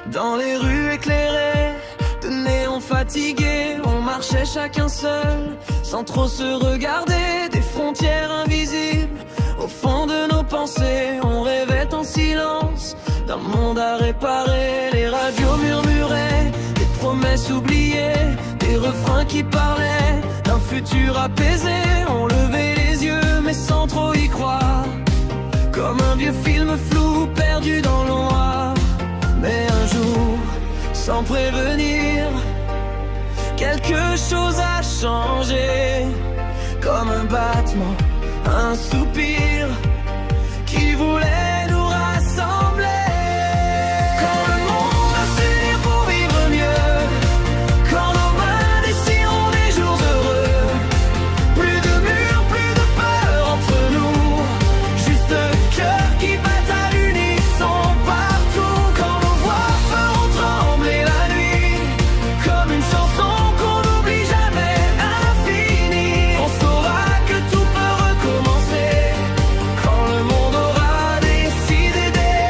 Dans les rues éclairées de néons fatigués, on marchait chacun seul, sans trop se regarder. Des frontières invisibles au fond de nos pensées, on rêvait en silence d'un monde à réparer. Les radios murmuraient des promesses oubliées, des refrains qui parlaient d'un futur apaisé. On levait les yeux mais sans trop y croire, comme un vieux film flou perdu dans le noir. Mais un jour, sans prévenir, quelque chose a changé. Comme un battement, un soupir qui voulait nous rassembler. Quand le monde va s'unir pour vivre mieux, quand nos mains dessineront des jours heureux, plus de murs, plus de peur entre nous, juste cœurs qui battent à l'unisson partout. Quand nos voix feront trembler la nuit, comme une chanson qu'on n'oublie jamais, infinie, on saura que tout peut recommencer quand le monde aura décidé d'aimer.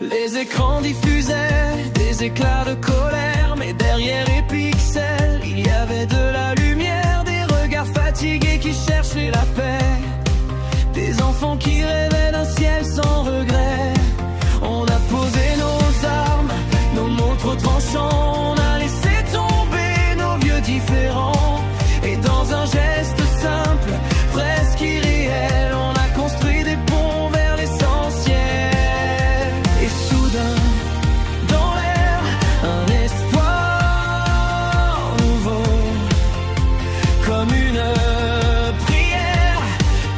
Les écrans diffusaient des éclats de colère, mais derrière les pixels, il y avait de la lumière. Des regards fatigués qui cherchaient la paix, des enfants qui rêvaient d'un ciel sans regret. On a posé nos armes, nos mots trop tranchants, on a laissé tomber nos vieux différends. Et dans un geste simple, presque irréel, on a construit des ponts vers l'essentiel. Et soudain, dans l'air, un espoir nouveau, comme une prière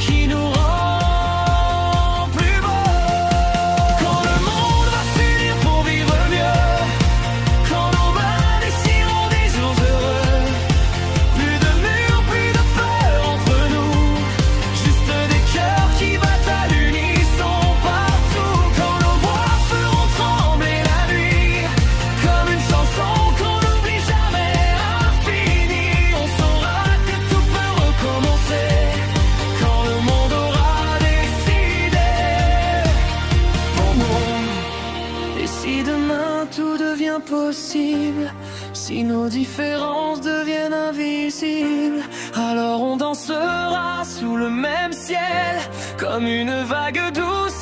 qui nous rend plus beaux. Quand le monde va s'unir pour vivre mieux, quand nos mains dessineront des jours heureux, plus de murs, plus de peur entre nous, juste des cœurs qui battent à l'unisson partout. Quand nos voix feront trembler la nuit, comme une chanson qu'on n'oublie jamais, infinie, on saura que tout peut recommencer quand le monde aura décidé pour moi. Et si demain tout devient possible, si nos différences deviennent invisibles, alors on dansera sous le même ciel, comme une vague douce